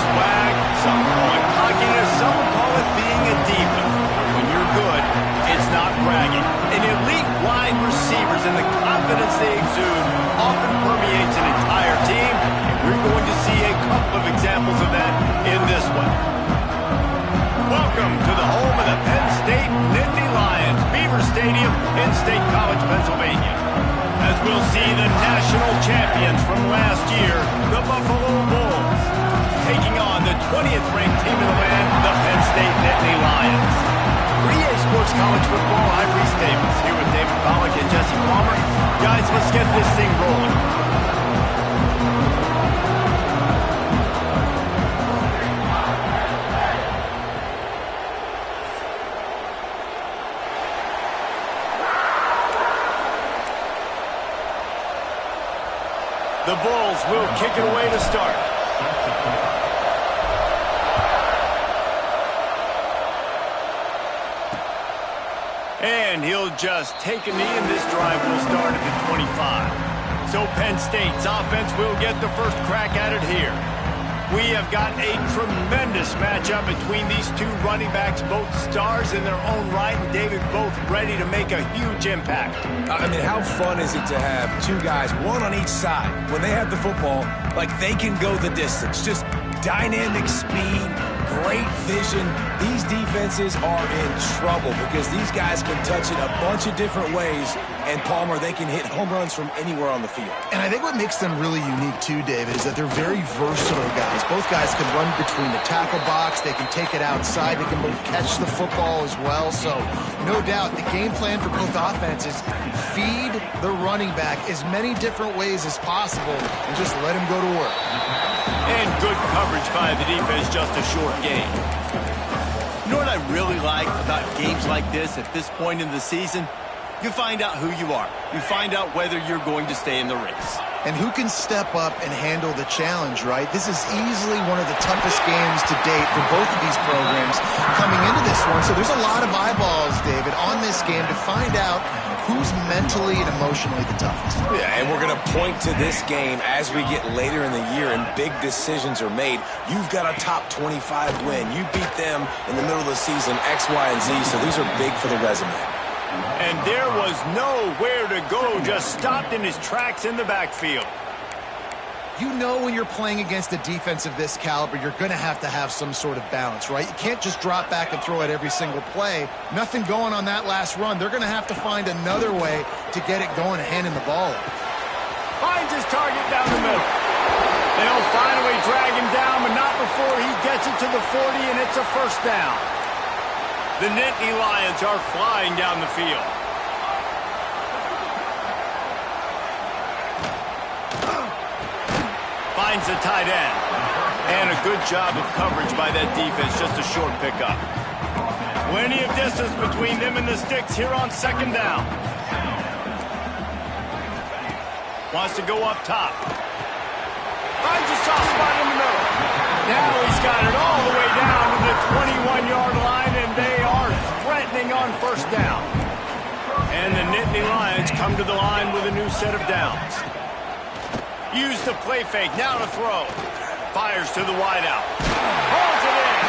swag, some call it cockiness, some call it being a diva. But when you're good, it's not bragging. And elite wide receivers and the confidence they exude often permeates an entire team, and we're going to see a couple of examples of that in this one. Welcome to the home of the Penn State Nittany Lions, Beaver Stadium in State College, Pennsylvania. As we'll see the national champions from last year, the Buffalo Bulls, taking on the 20th ranked team in the land, the Penn State Nittany Lions. For EA Sports College Football, I'm Reese Davis, here with David Pollack and Jesse Palmer. Guys, let's get this thing rolling. The Bulls will kick it away to start. And he'll just take a knee, and this drive will start at the 25. So Penn State's offense will get the first crack at it here. We have got a tremendous matchup between these two running backs, both stars in their own right, and David, both ready to make a huge impact. I mean, how fun is it to have two guys, one on each side, when they have the football, like they can go the distance. Just dynamic speed, great vision. These defenses are in trouble because these guys can touch it a bunch of different ways, and Palmer, they can hit home runs from anywhere on the field. And I think what makes them really unique too, David, is that they're very versatile guys. Both guys can run between the tackle box. They can take it outside. They can both catch the football as well. So no doubt the game plan for both offenses, feed the running back as many different ways as possible and just let him go to work. And good coverage by the defense, just a short gain. You know what I really like about games like this at this point in the season? You find out who you are. You find out whether you're going to stay in the race. And who can step up and handle the challenge, right? This is easily one of the toughest games to date for both of these programs coming into this one. So there's a lot of eyeballs, David, on this game to find out who's mentally and emotionally the toughest. Yeah, and we're going to point to this game as we get later in the year and big decisions are made. You've got a top 25 win. You beat them in the middle of the season, X, Y, and Z, so these are big for the resume. And there was nowhere to go, just stopped in his tracks in the backfield. You know when you're playing against a defense of this caliber, you're going to have some sort of balance, right? You can't just drop back and throw it every single play. Nothing going on that last run. They're going to have to find another way to get it going and handing the ball up. Finds his target down the middle. They'll finally drag him down, but not before he gets it to the 40, and it's a first down. The Nittany Lions are flying down the field. Finds the tight end. And a good job of coverage by that defense, just a short pickup. Plenty of distance between them and the sticks here on second down. Wants to go up top. Finds a soft spot in the middle. Now he's got it all the way down to the 21-yard line, and they are threatening on first down. And the Nittany Lions come to the line with a new set of downs. Use the play fake, now to throw. Fires to the wideout. Hauls it in.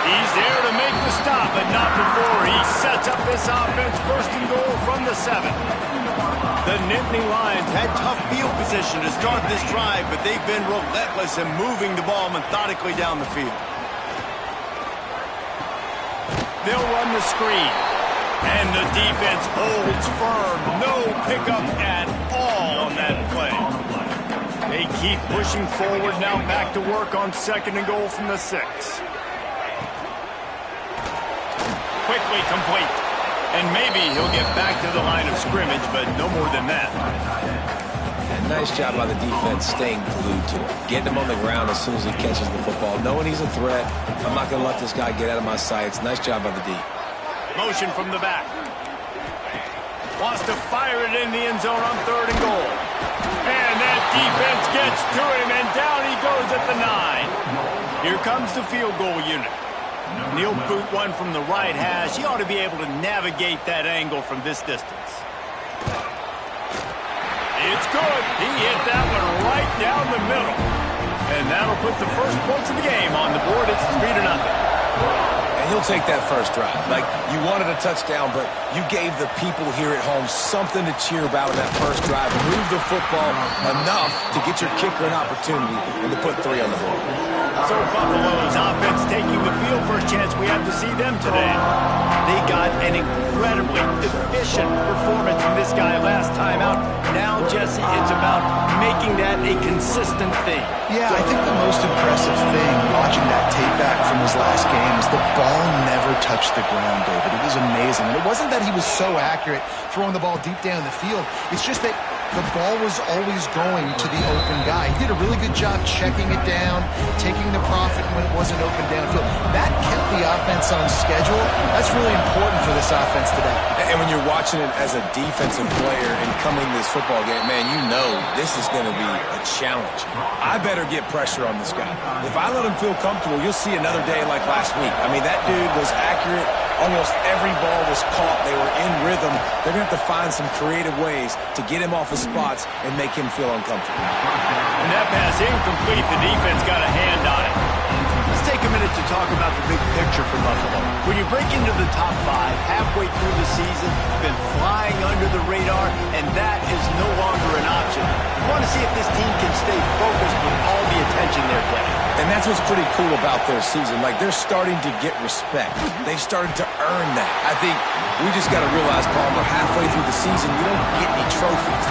He's there to make the stop, but not before he sets up this offense first and goal from the 7. The Nittany Lions had tough field position to start this drive, but they've been relentless in moving the ball methodically down the field. They'll run the screen, and the defense holds firm. No pickup at all on that play. They keep pushing forward, now back to work on second and goal from the 6. Quickly complete. And maybe he'll get back to the line of scrimmage, but no more than that. And nice job by the defense staying glued to it. Getting him on the ground as soon as he catches the football. Knowing he's a threat, I'm not going to let this guy get out of my sights. Nice job by the D. Motion from the back. Wants to fire it in the end zone on third and goal. And that defense gets to him, and down he goes at the 9. Here comes the field goal unit. He'll boot one from the right hash. He ought to be able to navigate that angle from this distance. It's good. He hit that one right down the middle. And that'll put the first points of the game on the board. It's 3-0. And he'll take that first drive. Like, you wanted a touchdown, but you gave the people here at home something to cheer about in that first drive. Move the football enough to get your kicker an opportunity and to put 3 on the board. So Buffalo's offense taking the field. First chance we have to see them today. They got an incredibly efficient performance from this guy last time out. Now, Jesse, it's about making that a consistent thing. Yeah, I think the most impressive thing watching that tape back from his last game is the ball never touched the ground, David. It was amazing. And it wasn't that he was so accurate throwing the ball deep down the field. It's just that the ball was always going to the open guy. He did a really good job checking it down, taking the profit when it wasn't open downfield. That kept the offense on schedule. That's really important for this offense today. And when you're watching it as a defensive player and coming to this football game, man, you know this is going to be a challenge. I better get pressure on this guy. If I let him feel comfortable, you'll see another day like last week. I mean, that dude was accurate. Almost every ball was caught. They were in rhythm. They're going to have to find some creative ways to get him off his spots and make him feel uncomfortable. And that pass incomplete. The defense got a hand on it. Let's take a minute to talk about the big picture for Buffalo. When you break into the top 5 halfway through the season, been flying under the radar, and that is no longer an option. You want to see if this team can stay focused with all the attention they're getting. And that's what's pretty cool about their season. Like, they're starting to get respect. They've started to earn that. I think we just got to realize, Palmer, halfway through the season, you don't get any trophies.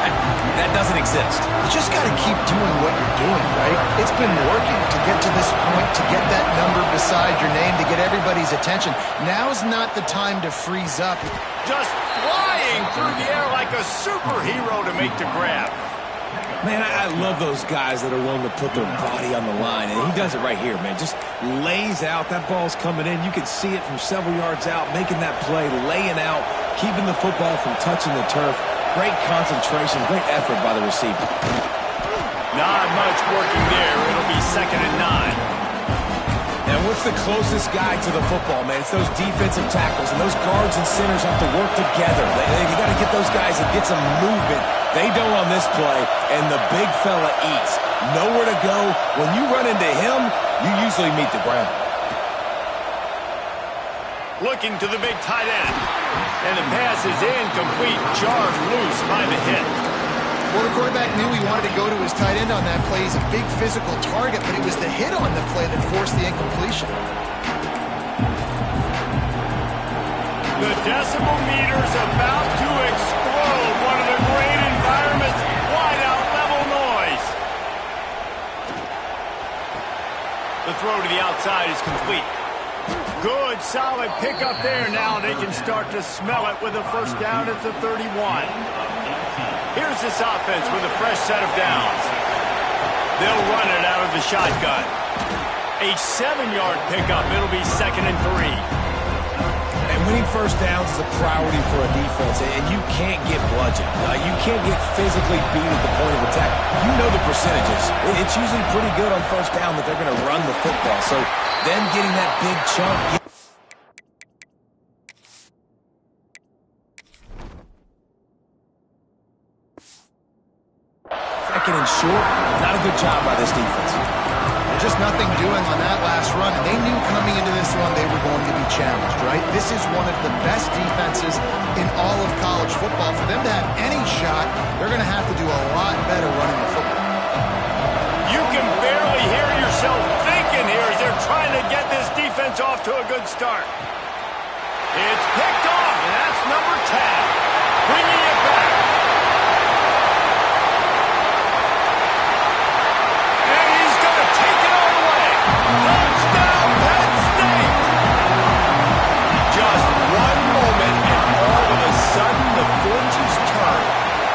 That doesn't exist. You just got to keep doing what you're doing, right? It's been working to get to this point, to get that number beside your name, to get everybody's attention. Now's not the time to freeze up. Just flying through the air like a superhero to make the grab. Man, I love those guys that are willing to put their body on the line, and he does it right here, man. Just lays out. That ball's coming in. You can see it from several yards out, making that play, laying out, keeping the football from touching the turf. Great concentration, great effort by the receiver. Not much working there. It'll be 2nd and 9. And what's the closest guy to the football, man? It's those defensive tackles, and those guards and centers have to work together. You got to get those guys and get some movement. They don't on this play, and the big fella eats. Nowhere to go. When you run into him, you usually meet the ground. Looking to the big tight end. And the pass is incomplete, jarred loose by the hit. Well, the quarterback knew he wanted to go to his tight end on that play. He's a big physical target, but it was the hit on the play that forced the incompletion. The decibel meter's about to explode. One of the great environments, wide out level noise. The throw to the outside is complete. Good, solid pickup there. Now they can start to smell it with a first down at the 31. Here's this offense with a fresh set of downs. They'll run it out of the shotgun. A 7-yard pickup. It'll be 2nd and 3. And winning first downs is a priority for a defense, and you can't get bludgeoned. You can't get physically beat at the point of attack. You know the percentages. It's usually pretty good on first down that they're going to run the football. So them getting that big chunk. Second and short, not a good job by this defense. Just nothing doing on that last run, and they knew coming into this one they were going to be challenged, right? This is one of the best defenses in all of college football. For them to have any shot, they're going to have to do a lot better running the football. You can barely hear yourself thinking here as they're trying to get this defense off to a good start. It's picked off, and that's number 10. Bringing it back. And he's going to take it all the way. Touchdown, Penn State. Just one moment, and all of a sudden, the fortunes turn.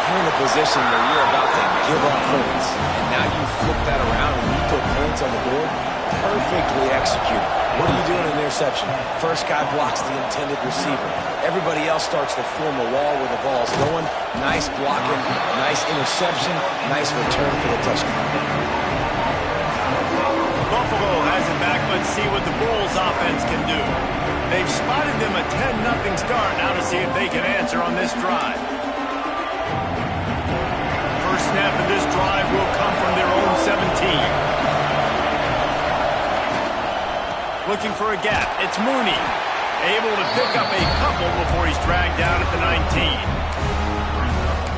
You're in a position where you're about to give up points, and now you flip that around and you put points on the board. Perfectly executed. What do you do in an interception? First guy blocks the intended receiver. Everybody else starts to form a wall where the ball's going. Nice blocking, nice interception, nice return for the touchdown. Buffalo has it back. Let's see what the Bulls offense can do. They've spotted them a 10-0 start. Now to see if they can answer on this drive. First snap of this drive will come from their own 17. Looking for a gap. It's Mooney. Able to pick up a couple before he's dragged down at the 19.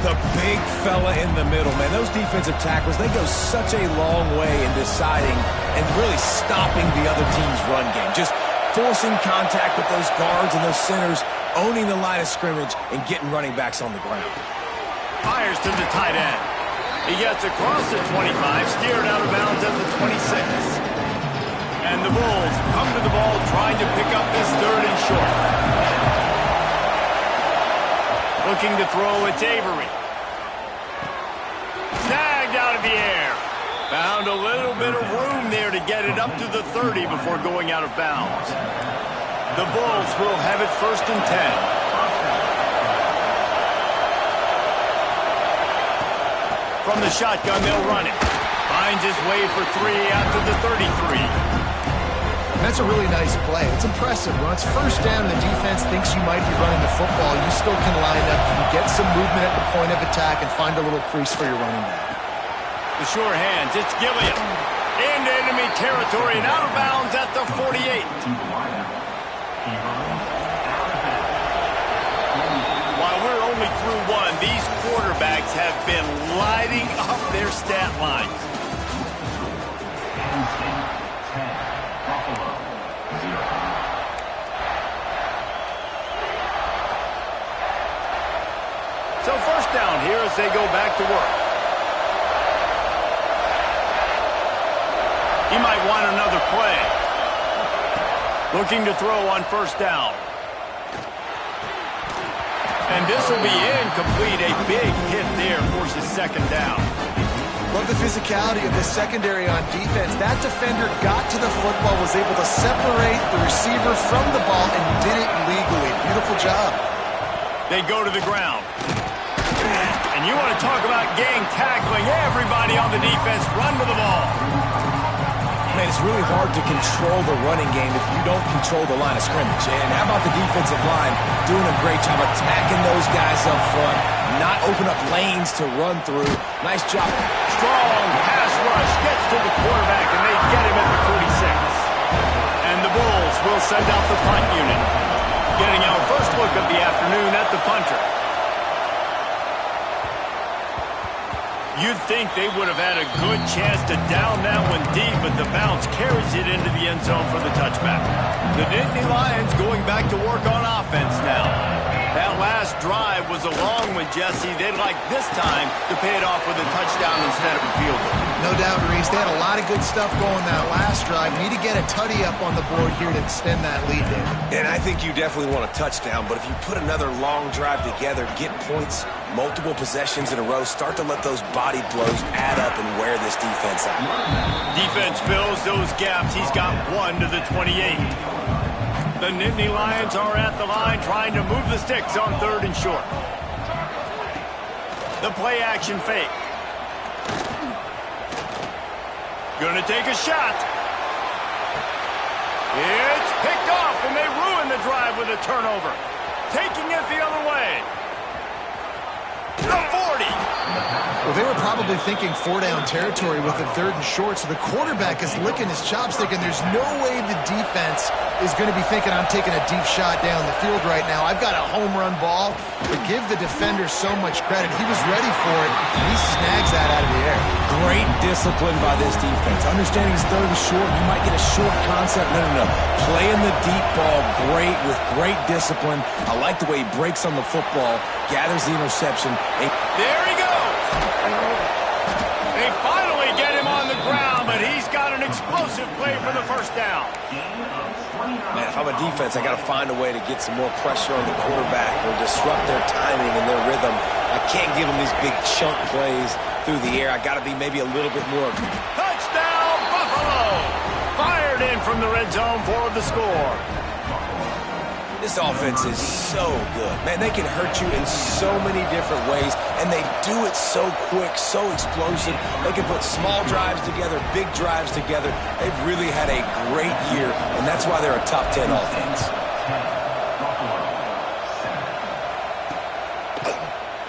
The big fella in the middle, man. Those defensive tackles, they go such a long way in deciding and really stopping the other team's run game. Just forcing contact with those guards and those centers, owning the line of scrimmage, and getting running backs on the ground. Fires to the tight end. He gets across the 25, steered out of bounds at the 26. And the Bulls come to the ball trying to pick up this 3rd and short. Looking to throw, it's Avery. Snagged out of the air. Found a little bit of room there to get it up to the 30 before going out of bounds. The Bulls will have it 1st and 10. From the shotgun, they'll run it. Finds his way for 3 out to the 33. That's a really nice play. It's impressive. When it's 1st down and the defense thinks you might be running the football, you still can line up, you can get some movement at the point of attack, and find a little crease for your running back. The sure hands, it's Gilliam. Into enemy territory and out of bounds at the 48. While we're only through one, these quarterbacks have been lighting up their stat lines. So 1st down here as they go back to work. He might want another play. Looking to throw on 1st down. And this will be incomplete. A big hit there forces 2nd down. Love the physicality of the secondary on defense. That defender got to the football, was able to separate the receiver from the ball, and did it legally. Beautiful job. They go to the ground. And you want to talk about gang tackling. Everybody on the defense run to the ball. Man, it's really hard to control the running game if you don't control the line of scrimmage. And how about the defensive line doing a great job attacking those guys up front, not open up lanes to run through. Nice job. Strong pass rush gets to the quarterback, and they get him at the 46. And the Bulls will send out the punt unit. Getting our first look of the afternoon at the punter. You'd think they would have had a good chance to down that one deep, but the bounce carries it into the end zone for the touchback. The Nittany Lions going back to work on offense now. That last drive was a long one, Jesse. They'd like this time to pay it off with a touchdown instead of a field goal. No doubt, Reese. They had a lot of good stuff going that last drive. Need to get a tutty up on the board here to extend that lead there. And I think you definitely want a touchdown, but if you put another long drive together, get points, multiple possessions in a row, start to let those body blows add up and wear this defense out. Defense fills those gaps. He's got 1 to the 28. The Nittany Lions are at the line trying to move the sticks on 3rd and short. The play action fake. Gonna take a shot. It's picked off, and they ruin the drive with a turnover. Taking it the other way. The 40. Well, they were probably thinking 4-down territory with a 3rd and short, so the quarterback is licking his chops thinking there's no way the defense is going to be thinking I'm taking a deep shot down the field right now. I've got a home run ball, but give the defender so much credit. He was ready for it, and he snags that out of the air. Great discipline by this defense. Understanding it's 3rd and short, you might get a short concept. No. Playing the deep ball great with great discipline. I like the way he breaks on the football, gathers the interception. There he goes. They finally get him on the ground, but he's got an explosive play for the 1st down. Man, if I'm a defense, I got to find a way to get some more pressure on the quarterback or disrupt their timing and their rhythm. I can't give them these big chunk plays through the air. I got to be maybe a little bit more. Touchdown, Buffalo! Fired in from the red zone for the score. This offense is so good. Man, they can hurt you in so many different ways, and they do it so quick, so explosive. They can put small drives together, big drives together. They've really had a great year, and that's why they're a top 10 offense.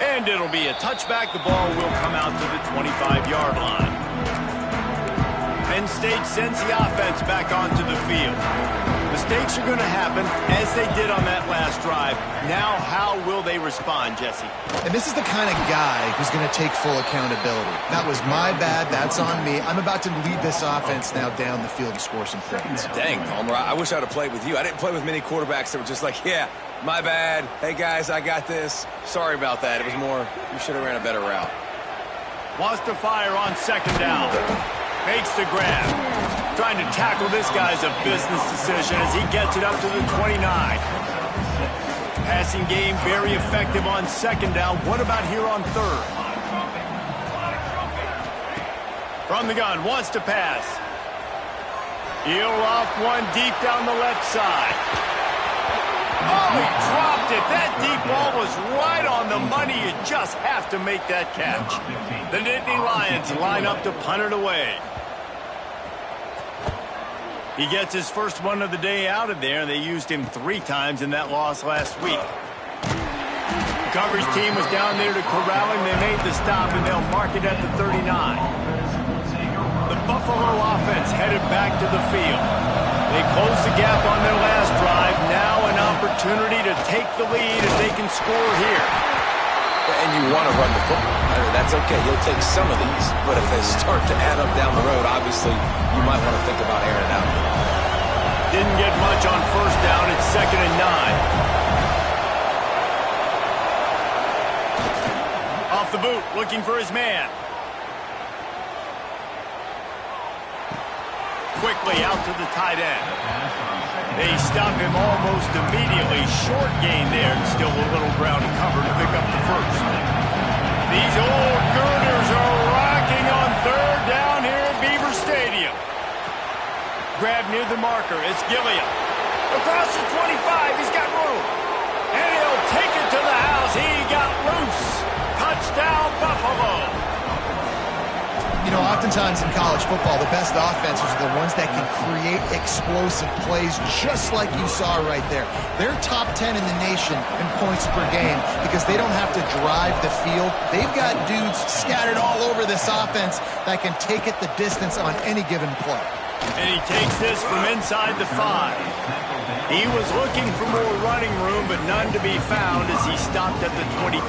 And it'll be a touchback. The ball will come out to the 25-yard line. Penn State sends the offense back onto the field. Mistakes are going to happen, as they did on that last drive. Now, how will they respond, Jesse? And this is the kind of guy who's going to take full accountability. That was my bad. That's on me. I'm about to lead this offense now down the field and score some points. Dang, Palmer, I wish I would have played with you. I didn't play with many quarterbacks that were just like, yeah, my bad. Hey, guys, I got this. Sorry about that. It was more, you should have ran a better route. Wants to fire on second down. Makes the grab. Trying to tackle this guy's a business decision as he gets it up to the 29. Passing game very effective on second down. What about here on third? From the gun, wants to pass. He'll off one deep down the left side. Oh, he dropped it. That deep ball was right on the money. You just have to make that catch. The Nittany Lions line up to punt it away. He gets his first one of the day out of there. They used him 3 times in that loss last week. The coverage team was down there to corral him. They made the stop, and they'll mark it at the 39. The Buffalo offense headed back to the field. They closed the gap on their last drive. Now an opportunity to take the lead if they can score here. And you want to run the football. That's okay. You'll take some of these. But if they start to add up down the road, obviously, you might want to think about airing it out. Didn't get much on first down. It's 2nd and 9. Off the boot, looking for his man. Quickly out to the tight end. They stop him almost immediately. Short gain there. Still a little ground to cover to pick up the first. These old girders are rocking on third down here at Beaver Stadium. Grab near the marker. It's Gilliam. Across the 25. He's got room. And he'll take it to the house. He got loose. Touchdown, Buffalo. You know, oftentimes in college football, the best offenses are the ones that can create explosive plays, just like you saw right there. They're top 10 in the nation in points per game because they don't have to drive the field. They've got dudes scattered all over this offense that can take it the distance on any given play. And he takes this from inside the 5. He was looking for more running room, but none to be found as he stopped at the 23.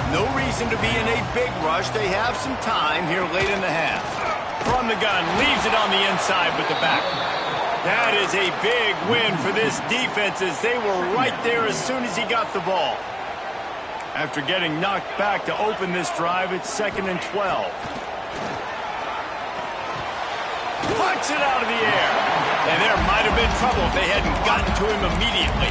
No reason to be in a big rush. They have some time here late in the half. From the gun, leaves it on the inside with the back. That is a big win for this defense as they were right there as soon as he got the ball. After getting knocked back to open this drive, it's 2nd and 12. Puts it out of the air. And there might have been trouble if they hadn't gotten to him immediately.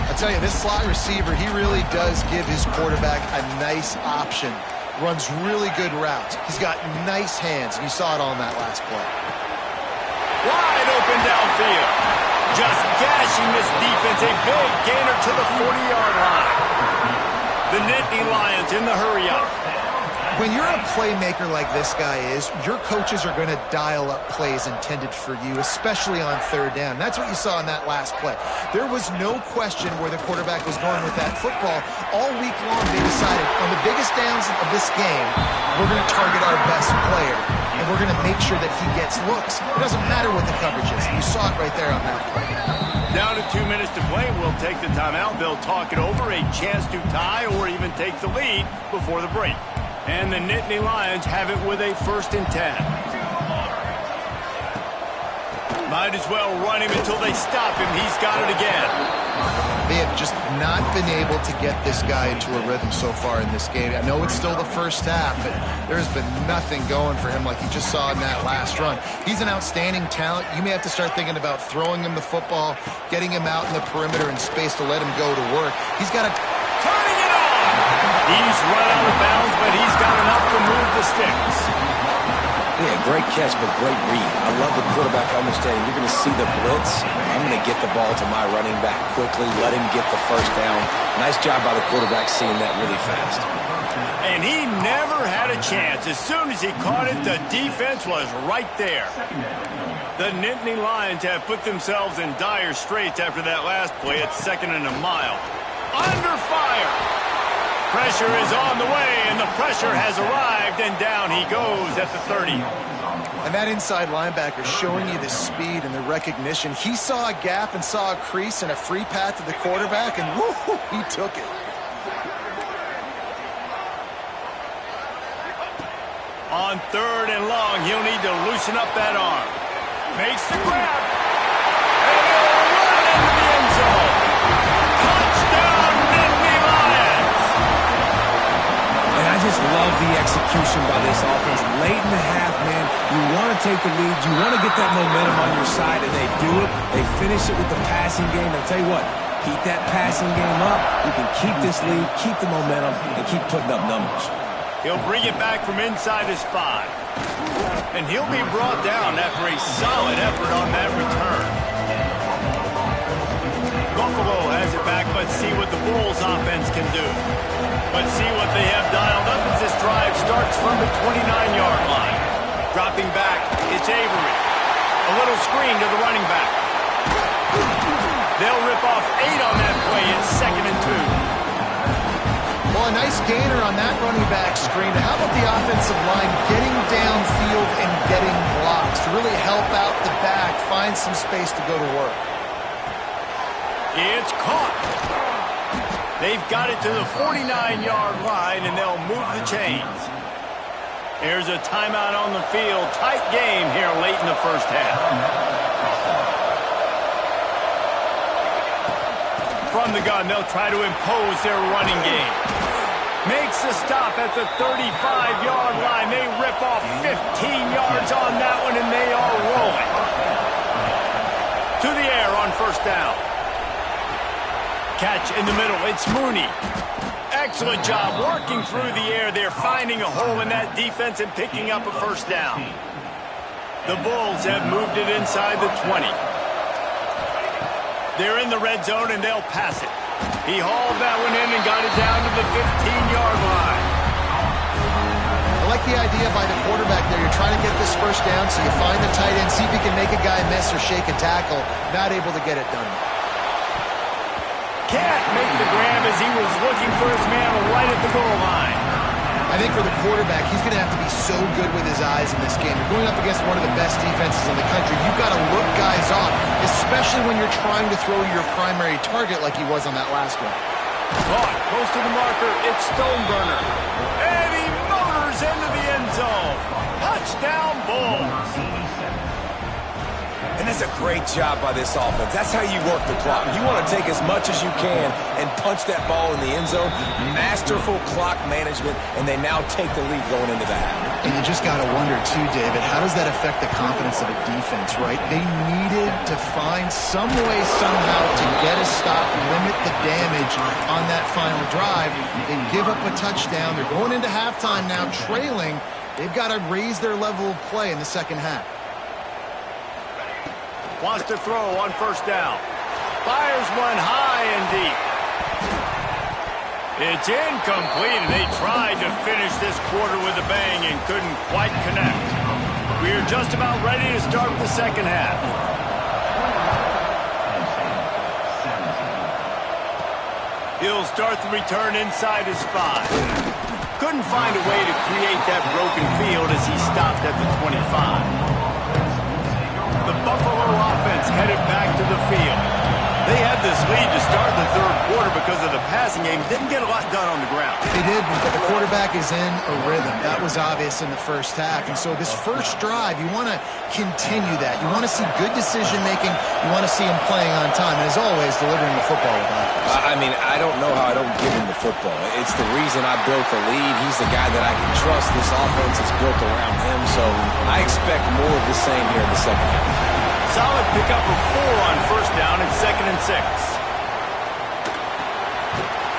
I tell you, this slot receiver, he really does give his quarterback a nice option. Runs really good routes. He's got nice hands, and you saw it on that last play. Wide open downfield. Just gashing this defense. A big gainer to the 40-yard line. The Nittany Lions in the hurry-up. When you're a playmaker like this guy is, your coaches are going to dial up plays intended for you, especially on third down. That's what you saw in that last play. There was no question where the quarterback was going with that football. All week long, they decided, on the biggest downs of this game, we're going to target our best player, and we're going to make sure that he gets looks. It doesn't matter what the coverage is. You saw it right there on that play. Down to 2 minutes to play. We'll take the timeout. They'll talk it over, a chance to tie or even take the lead before the break. And the Nittany Lions have it with a 1st and 10. Might as well run him until they stop him. He's got it again. They have just not been able to get this guy into a rhythm so far in this game. I know it's still the first half, but there's been nothing going for him like you just saw in that last run. He's an outstanding talent. You may have to start thinking about throwing him the football, getting him out in the perimeter in space to let him go to work. He's got a... Turning it on! He's run out of bounds, but he's got enough to move the sticks. Yeah, great catch, but great read. I love the quarterback understanding. You're going to see the blitz. I'm going to get the ball to my running back quickly, let him get the first down. Nice job by the quarterback seeing that really fast. And he never had a chance. As soon as he caught it, the defense was right there. The Nittany Lions have put themselves in dire straits after that last play at 2nd and a mile. Under fire. Pressure is on the way, and the pressure has arrived, and down he goes at the 30. And that inside linebacker showing you the speed and the recognition. He saw a gap and saw a crease and a free path to the quarterback, and woo, he took it. On 3rd and long, he'll need to loosen up that arm. Makes the grab. And he'll run into the end zone. Touchdown, Nittany Lions! And I just love the execution by this offense. Late in the half, man, you want to take the lead. You want to get that momentum on your side, and they do it. They finish it with the passing game. I'll tell you what, keep that passing game up. You can keep this lead, keep the momentum, and keep putting up numbers. He'll bring it back from inside his 5. And he'll be brought down after a solid effort on that return. Buffalo has it back. Let's see what the Bulls offense can do. Let's see what they have dialed up as this drive starts from the 29-yard line. Dropping back, it's Avery. A little screen to the running back. They'll rip off 8 on that play. It's 2nd and 2. Well, a nice gainer on that running back screen. How about the offensive line getting downfield and getting blocks to really help out the back, find some space to go to work? It's caught. They've got it to the 49-yard line, and they'll move the chains. Here's a timeout on the field. Tight game here late in the first half. From the gun, they'll try to impose their running game. Makes the stop at the 35-yard line. They rip off 15 yards on that one, and they are rolling. To the air on 1st down. Catch in the middle. It's Mooney. Excellent job working through the air. They're finding a hole in that defense and picking up a 1st down. The Bulls have moved it inside the 20. They're in the red zone, and they'll pass it. He hauled that one in and got it down to the 15-yard line. I like the idea by the quarterback there. You're trying to get this 1st down, so you find the tight end, see if he can make a guy miss or shake a tackle. Not able to get it done. Can't make the grab as he was looking for his man right at the goal line. I think for the quarterback, he's going to have to be so good with his eyes in this game. You're going up against one of the best defenses in the country. You've got to look guys off, especially when you're trying to throw your primary target like he was on that last one. Caught close to the marker. It's Stoneburner. And he motors into the end zone. Touchdown, Bulls. And that's a great job by this offense. That's how you work the clock. You want to take as much as you can and punch that ball in the end zone. Masterful clock management, and they now take the lead going into the half. And you just got to wonder, too, David, how does that affect the confidence of a defense, right? They needed to find some way, somehow, to get a stop, limit the damage on that final drive. They give up a touchdown. They're going into halftime now, trailing. They've got to raise their level of play in the second half. Wants to throw on 1st down. Fires one high and deep. It's incomplete, and they tried to finish this quarter with a bang and couldn't quite connect. We're just about ready to start the second half. He'll start the return inside his 5. Couldn't find a way to create that broken field as he stopped at the 25. The Buffalo offense headed back to the field. They had this lead to start the 3rd quarter because of the passing game. Didn't get a lot done on the ground. They did, but the quarterback is in a rhythm. That was obvious in the first half. And so this first drive, you want to continue that. You want to see good decision-making. You want to see him playing on time. And as always, delivering the football with offense. I mean, I don't know how I don't give him the football. It's the reason I built the lead. He's the guy that I can trust. This offense is built around him. So I expect more of the same here in the second half. Solid pickup of 4 on 1st down and 2nd and 6.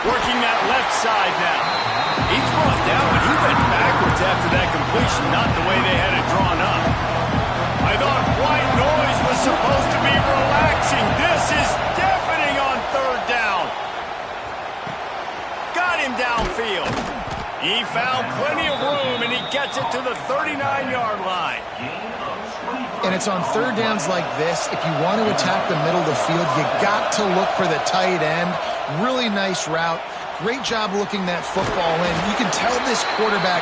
Working that left side now. He's brought down, but he went backwards after that completion, not the way they had it drawn up. I thought white noise was supposed to be relaxing. This is deafening on 3rd down. Got him downfield. He found plenty of room, and he gets it to the 39-yard line. And it's on 3rd downs like this. If you want to attack the middle of the field, you got to look for the tight end. Really nice route. great job looking that football in. You can tell this quarterback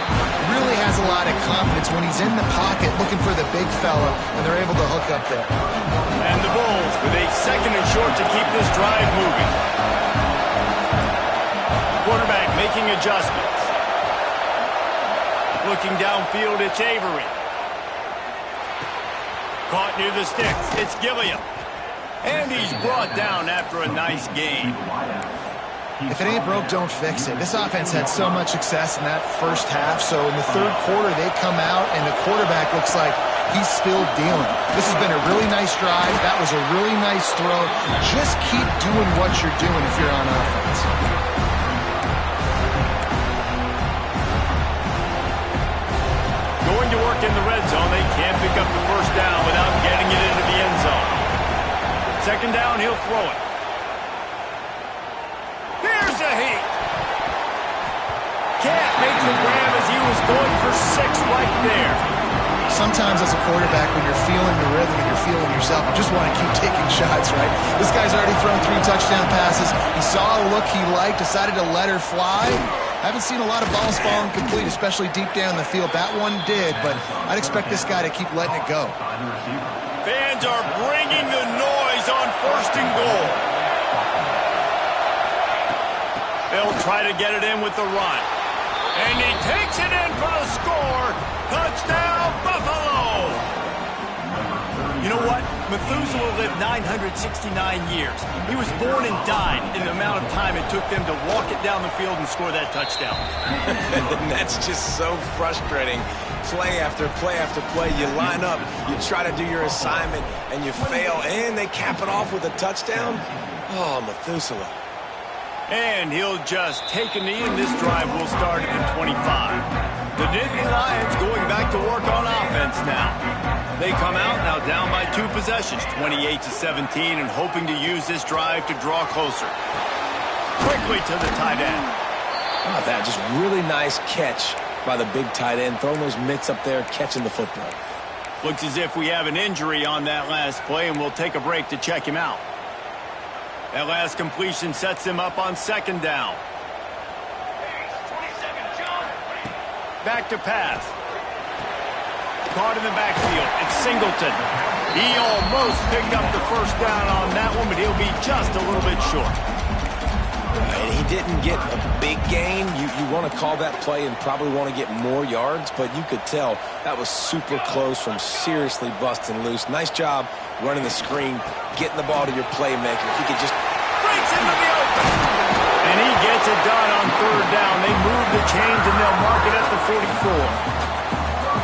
really has a lot of confidence when he's in the pocket looking for the big fella, and they're able to hook up there. And the Bulls with a 2nd and short to keep this drive moving. Quarterback making adjustments. Looking downfield, it's Avery. Caught near the sticks, it's Gilliam. And he's brought down after a nice gain. If it ain't broke, don't fix it. This offense had so much success in that first half, so in the third quarter they come out and the quarterback looks like he's still dealing. This has been a really nice drive. That was a really nice throw. Just keep doing what you're doing if you're on offense. Going to work in the red zone. They can't pick up the first down without getting it into the end zone. 2nd down, he'll throw it. Here's a heat. Can't make the grab as he was going for 6 right there. Sometimes as a quarterback, when you're feeling the rhythm and you're feeling yourself, you just want to keep taking shots, right? This guy's already thrown 3 touchdown passes. He saw a look he liked, decided to let her fly. Haven't seen a lot of balls falling complete, especially deep down the field. That one did, but I'd expect this guy to keep letting it go. Fans are bringing the noise on 1st and goal. They'll try to get it in with the run. And he takes it in for the score. Touchdown, Buffalo! You know what? Methuselah lived 969 years. He was born and died in the amount of time it took them to walk it down the field and score that touchdown. And that's just so frustrating. Play after play after play. You line up, you try to do your assignment, and you fail, and they cap it off with a touchdown? Oh, Methuselah. And he'll just take a knee, and this drive will start at the 25. The Nittany Lions going back to work on offense now. They come out now down by 2 possessions, 28-17, and hoping to use this drive to draw closer. Quickly to the tight end. How about that? Just really nice catch by the big tight end, throwing those mitts up there, catching the football. Looks as if we have an injury on that last play, and we'll take a break to check him out. That last completion sets him up on 2nd down. Back to pass. Caught in the backfield. It's Singleton. He almost picked up the first down on that one, but he'll be just a little bit short. And he didn't get a big gain. You want to call that play and probably want to get more yards, but you could tell that was super close from seriously busting loose. Nice job running the screen, getting the ball to your playmaker. If you could just... Breaks into the open. And he gets it done on 3rd down. They move the chains and they'll mark it at the 44.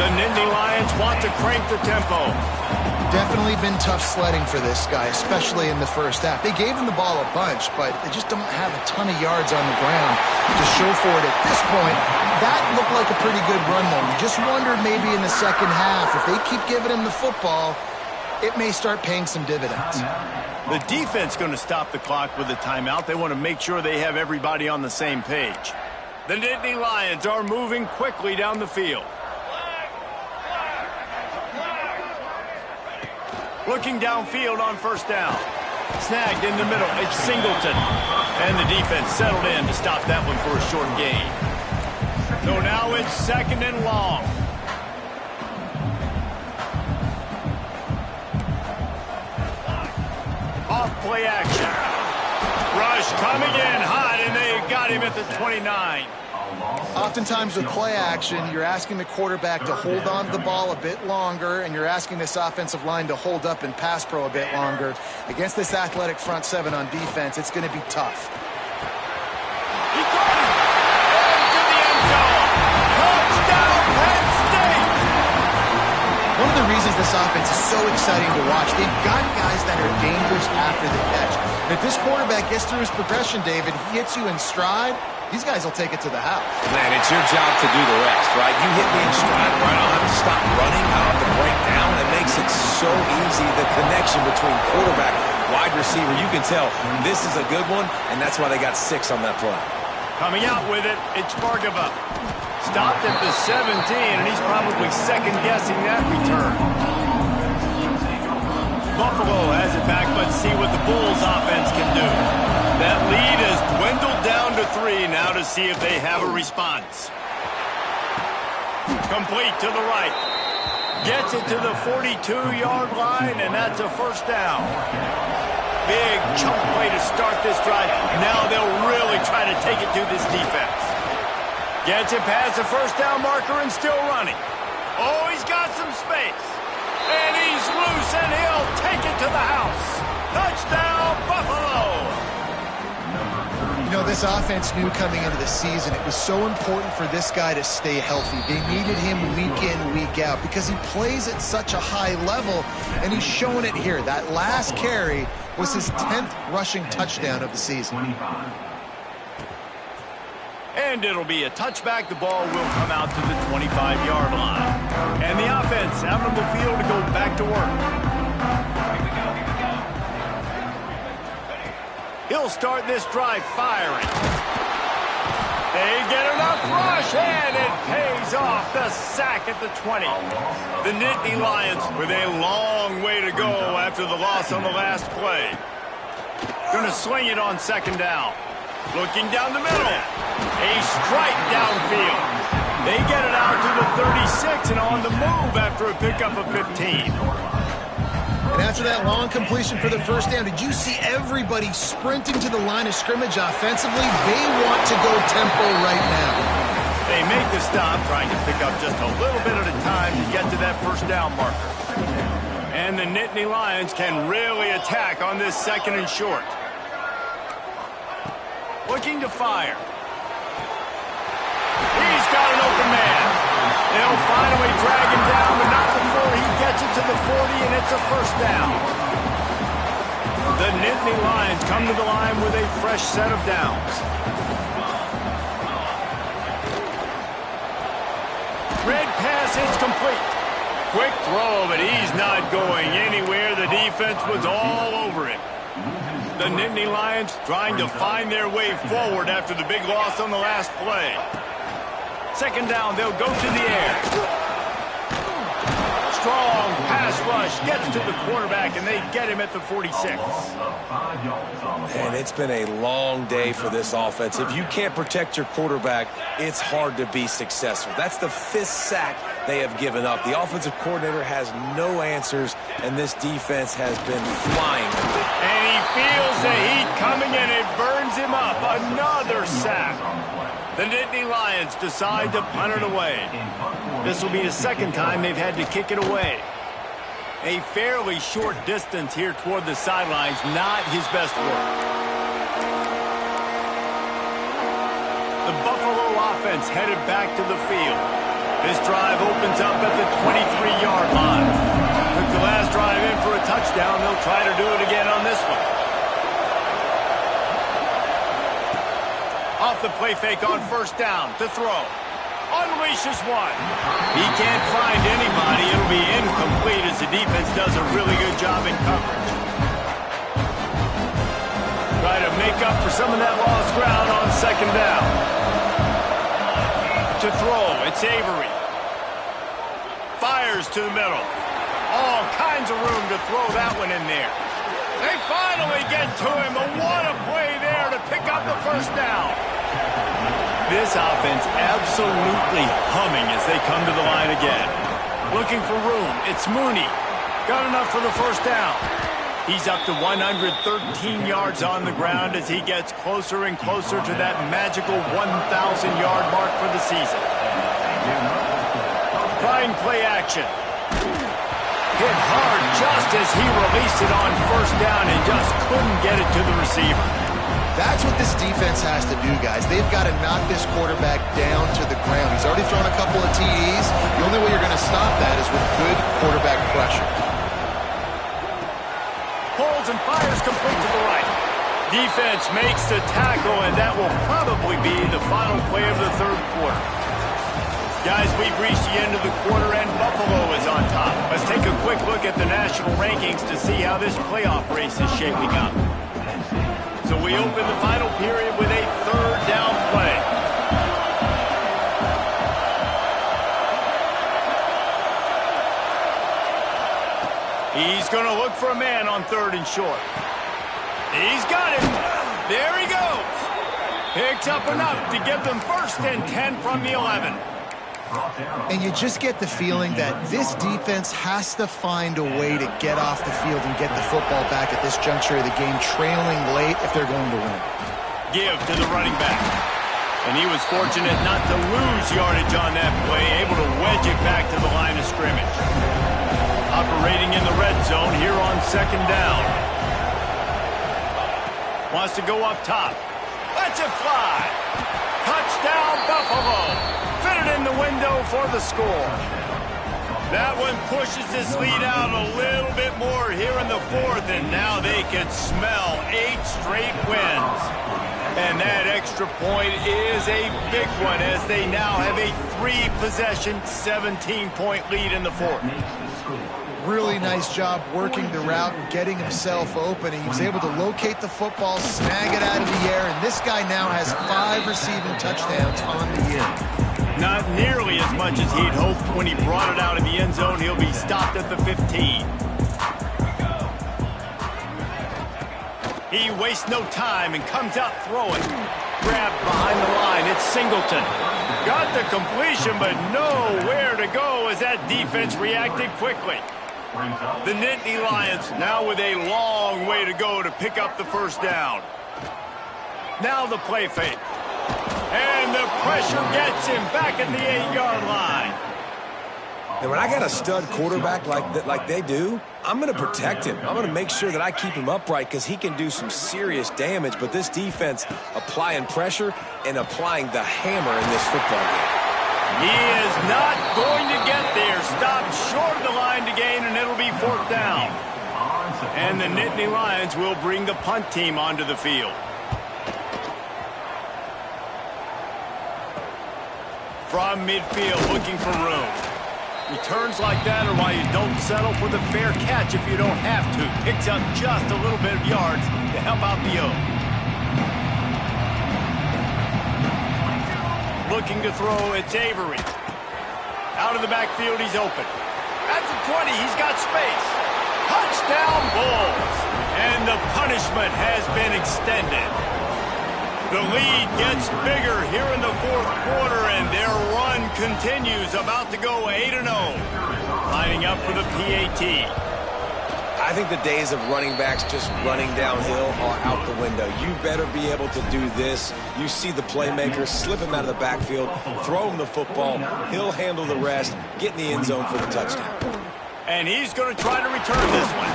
The Nittany Lions want to crank the tempo. Definitely been tough sledding for this guy, especially in the first half. They gave him the ball a bunch, but they just don't have a ton of yards on the ground to show for it at this point. That looked like a pretty good run, though. You just wondered maybe in the second half, if they keep giving him the football, it may start paying some dividends. The defense going to stop the clock with a timeout. They want to make sure they have everybody on the same page. The Nittany Lions are moving quickly down the field. Looking downfield on 1st down. Snagged in the middle. It's Singleton. And the defense settled in to stop that one for a short gain. So now it's 2nd and long. Off play action. Rush coming in hot, and they got him at the 29. Oftentimes with play action, you're asking the quarterback to hold on to the ball a bit longer, and you're asking this offensive line to hold up and pass pro a bit longer. Against this athletic front 7 on defense, it's going to be tough. He got him! Into the end zone! Touchdown, Penn State! One of the reasons this offense is so exciting to watch, they've got guys that are dangerous after the catch. And if this quarterback gets through his progression, David, he hits you in stride, these guys will take it to the house. Man, it's your job to do the rest, right? You hit me in stride, right? I don't have to stop running. I don't have to break down. It makes it so easy, the connection between quarterback, wide receiver. You can tell this is a good one, and that's why they got 6 on that play. Coming out with it, it's Bargava. Stopped at the 17, and he's probably second-guessing that return. Buffalo has it back. Let's see what the Bulls offense can do. That lead has dwindled down to 3 to see if they have a response. Complete to the right. Gets it to the 42-yard line, and that's a first down. Big chunk play to start this drive. Now they'll really try to take it to this defense. Gets it past the first down marker and still running. Oh, he's got some space. And he's loose, and he'll take it to the house. Touchdown, Buffalo! You know, this offense knew coming into the season it was so important for this guy to stay healthy. They needed him week in, week out because he plays at such a high level, and he's showing it here. That last carry was his 10th rushing touchdown of the season. And it'll be a touchback. The ball will come out to the 25-yard line. And the offense out on the field to go back to work. He'll start this drive firing. They get enough rush, and it pays off. The sack at the 20. The Nittany Lions with a long way to go after the loss on the last play. Going to swing it on second down. Looking down the middle. A strike downfield. They get it out to the 36 and on the move after a pickup of 15. And after that long completion for the first down, did you see everybody sprinting to the line of scrimmage offensively? They want to go tempo right now. They make the stop, trying to pick up just a little bit at a time to get to that first down marker. And the Nittany Lions can really attack on this second and short. Looking to fire. He's got an open man. They'll finally drag him down, but not before he gets it to the 40, and it's a first down. The Nittany Lions come to the line with a fresh set of downs. Red pass is complete. Quick throw, but he's not going anywhere. The defense was all over it. The Nittany Lions trying to find their way forward after the big loss on the last play. Second down, they'll go to the air. Strong pass rush gets to the quarterback, and they get him at the 46. And it's been a long day for this offense. If you can't protect your quarterback, it's hard to be successful. That's the 5th sack they have given up. The offensive coordinator has no answers, and this defense has been flying. And he feels the heat coming, and it burns him up. Another sack. The Nittany Lions decide to punt it away. This will be the second time they've had to kick it away. A fairly short distance here toward the sidelines, not his best work. The Buffalo offense headed back to the field. This drive opens up at the 23-yard line. Took the last drive in for a touchdown. They'll try to do it again on this one. Off the play fake on first down to throw. Unleashes one. He can't find anybody. It'll be incomplete as the defense does a really good job in coverage. Try to make up for some of that lost ground on second down. To throw, it's Avery. Fires to the middle. All kinds of room to throw that one in there. They finally get to him, but what a play there to pick up the first down. This offense absolutely humming as they come to the line again. Looking for room, it's Mooney. Got enough for the first down. He's up to 113 yards on the ground as he gets closer and closer to that magical 1,000-yard mark for the season. Trying play action. Hit hard just as he released it on first down and just couldn't get it to the receiver. That's what this defense has to do, guys. They've got to knock this quarterback down to the ground. He's already thrown a couple of TDs. The only way you're going to stop that is with good quarterback pressure. Pulls and fires complete to the right. Defense makes the tackle, and that will probably be the final play of the third quarter. Guys, we've reached the end of the quarter, and Buffalo is on top. Let's take a quick look at the national rankings to see how this playoff race is shaping up. So we open the final period with a third down play. He's going to look for a man on third and short. He's got it. There he goes. Picks up enough to give them 1st and 10 from the 11. And you just get the feeling that this defense has to find a way to get off the field and get the football back at this juncture of the game, trailing late if they're going to win. Give to the running back. And he was fortunate not to lose yardage on that play, able to wedge it back to the line of scrimmage. Operating in the red zone here on 2nd down. Wants to go up top. Lets it fly. Touchdown, Buffalo. Fitted in the window for the score. That one pushes this lead out a little bit more here in the 4th, and now they can smell 8 straight wins. And that extra point is a big one as they now have a 3-possession, 17-point lead in the 4th. Really nice job working the route and getting himself open. He was able to locate the football, snag it out of the air, and this guy now has 5 receiving touchdowns on the year. Not nearly as much as he'd hoped when he brought it out of the end zone. He'll be stopped at the 15. He wastes no time and comes out throwing. Grabbed behind the line. It's Singleton. Got the completion, but nowhere to go as that defense reacted quickly. The Nittany Lions now with a long way to go to pick up the 1st down. Now the play fake. And the pressure gets him back at the 8-yard line. And when I got a stud quarterback like they do, I'm going to protect him. I'm going to make sure that I keep him upright because he can do some serious damage. But this defense applying pressure and applying the hammer in this football game. He is not going to get there. Stopped short of the line to gain, and it'll be 4th down. And the Nittany Lions will bring the punt team onto the field. From midfield, looking for room. Returns like that are why you don't settle for the fair catch if you don't have to. Picks up just a little bit of yards to help out the O. Looking to throw, it's Avery. Out of the backfield, he's open. At the 20, he's got space. Touchdown, Bulls. And the punishment has been extended. The lead gets bigger here in the 4th quarter, and their run continues, about to go 8-0. Lining up for the PAT. I think the days of running backs just running downhill are out the window. You better be able to do this. You see the playmaker, slip him out of the backfield, throw him the football. He'll handle the rest, get in the end zone for the touchdown. And he's going to try to return this one.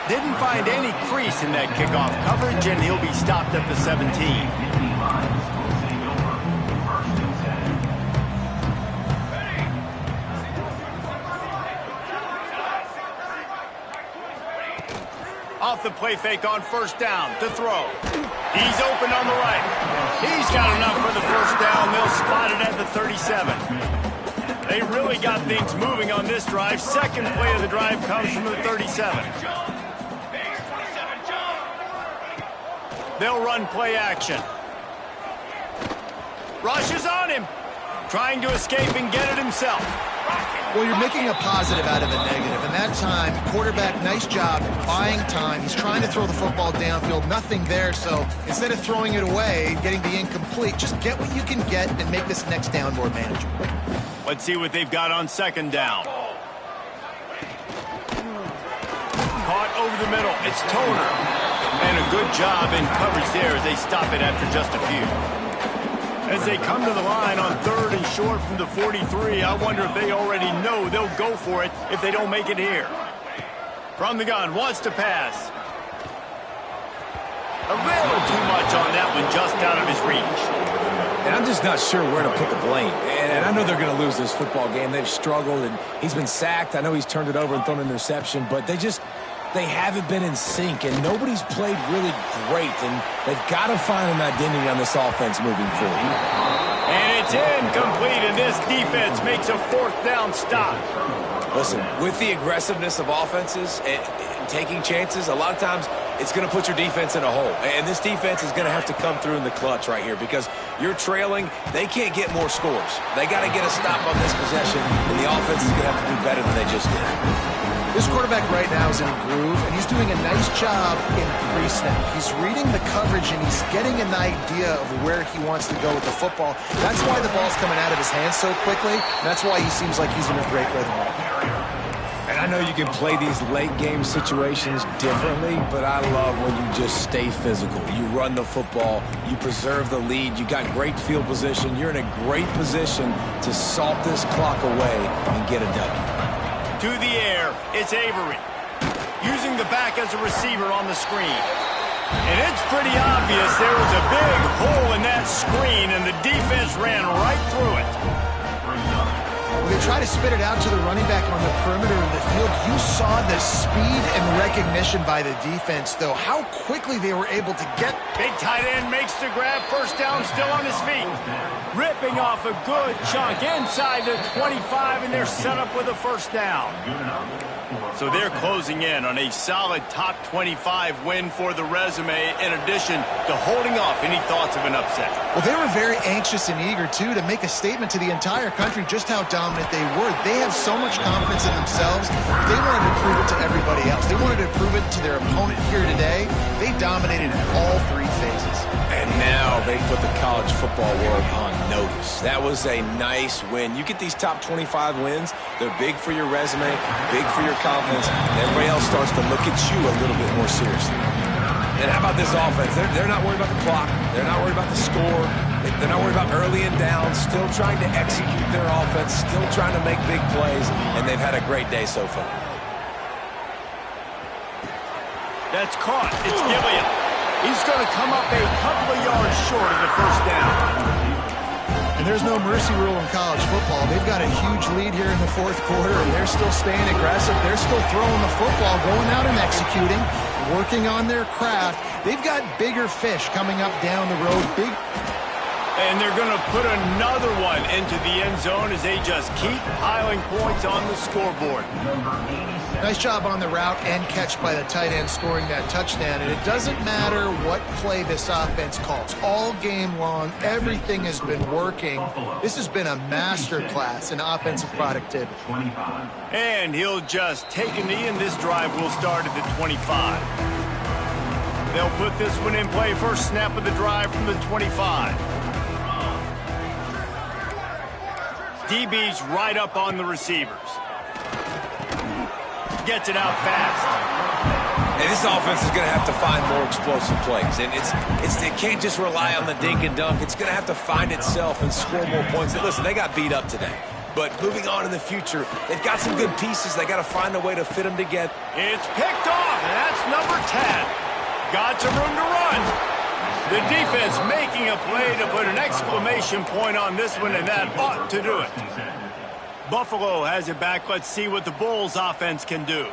Didn't find any crease in that kickoff coverage, and he'll be stopped at the 17. Off the play fake on 1st down to throw. He's open on the right. He's got enough for the 1st down. They'll spot it at the 37. They really got things moving on this drive. 2nd play of the drive comes from the 37. They'll run play action. Rushes on him. Trying to escape and get it himself. Well, you're making a positive out of a negative. And that time, quarterback, nice job buying time. He's trying to throw the football downfield. Nothing there. So instead of throwing it away, getting the incomplete, just get what you can get and make this next down more manageable. Let's see what they've got on 2nd down. Caught over the middle. It's Toner. And a good job in coverage there as they stop it after just a few. As they come to the line on 3rd and short from the 43, I wonder if they already know they'll go for it if they don't make it here. From the gun, wants to pass. A little too much on that one, just out of his reach. And I'm just not sure where to put the blame. And I know they're going to lose this football game. They've struggled, and he's been sacked. I know he's turned it over and thrown an interception, but they haven't been in sync, and nobody's played really great, and they've got to find an identity on this offense moving forward. And it's incomplete, and this defense makes a 4th down stop. Listen, with the aggressiveness of offenses and taking chances, a lot of times it's going to put your defense in a hole. And this defense is going to have to come through in the clutch right here because you're trailing. They can't get more scores. They got to get a stop on this possession, and the offense is going to have to do better than they just did. This quarterback right now is in a groove, and he's doing a nice job in pre-snap. He's reading the coverage, and he's getting an idea of where he wants to go with the football. That's why the ball's coming out of his hands so quickly, and that's why he seems like he's in a great rhythm right now. And I know you can play these late-game situations differently, but I love when you just stay physical. You run the football, you preserve the lead, you got great field position, you're in a great position to salt this clock away and get a W. To the air, it's Avery, using the back as a receiver on the screen. And it's pretty obvious there was a big hole in that screen, and the defense ran right through it. They try to spit it out to the running back on the perimeter of the field. You saw the speed and recognition by the defense, though. How quickly they were able to get. Big tight end makes the grab, first down, still on his feet. Ripping off a good chunk inside the 25, and they're set up with a first down. So they're closing in on a solid top 25 win for the resume, in addition to holding off any thoughts of an upset. Well, they were very anxious and eager, too, to make a statement to the entire country just how dominant they were. They have so much confidence in themselves. They wanted to prove it to everybody else. They wanted to prove it to their opponent here today. They dominated in all three phases. And now they put the college football world on notice. That was a nice win. You get these top 25 wins, they're big for your resume, big for your confidence, and everybody else starts to look at you a little bit more seriously. And how about this offense? They're not worried about the clock. They're not worried about the score. They're not worried about early and down, still trying to execute their offense, still trying to make big plays, and they've had a great day so far. That's caught. It's Gilliam. He's going to come up a couple of yards short of the first down. And there's no mercy rule in college football. They've got a huge lead here in the fourth quarter, and they're still staying aggressive. They're still throwing the football, going out and executing, working on their craft. They've got bigger fish coming up down the road. And they're going to put another one into the end zone as they just keep piling points on the scoreboard. Nice job on the route and catch by the tight end scoring that touchdown. And it doesn't matter what play this offense calls. All game long, everything has been working. This has been a masterclass in offensive productivity. And he'll just take a knee, and this drive will start at the 25. They'll put this one in play. First snap of the drive from the 25. DB's right up on the receivers. Gets it out fast. And this offense is going to have to find more explosive plays. And it can't just rely on the dink and dunk. It's going to have to find itself and score more points. And listen, they got beat up today. But moving on in the future, they've got some good pieces. They got to find a way to fit them together. It's picked off, and that's number 10. Got some room to run. The defense making a play to put an exclamation point on this one, and that ought to do it. Buffalo has it back. Let's see what the Bulls offense can do.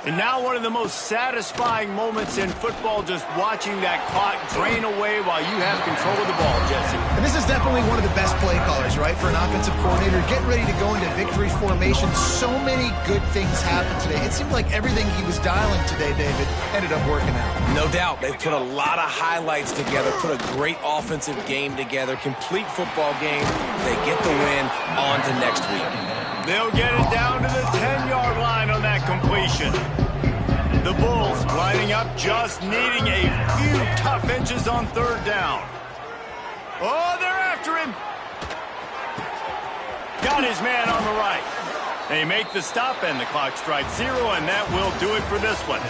And now one of the most satisfying moments in football, just watching that clock drain away while you have control of the ball, Jesse. And this is definitely one of the best play callers, right, for an offensive coordinator. Getting ready to go into victory formation. So many good things happened today. It seemed like everything he was dialing today, David, ended up working out. No doubt. They've put a lot of highlights together, put a great offensive game together, complete football game. They get the win. On to next week. They'll get it down to the 10-yard line on that completion. The Bulls lining up, just needing a few tough inches on third down. Oh, they're after him. Got his man on the right. They make the stop, and the clock strikes 0, and that will do it for this one.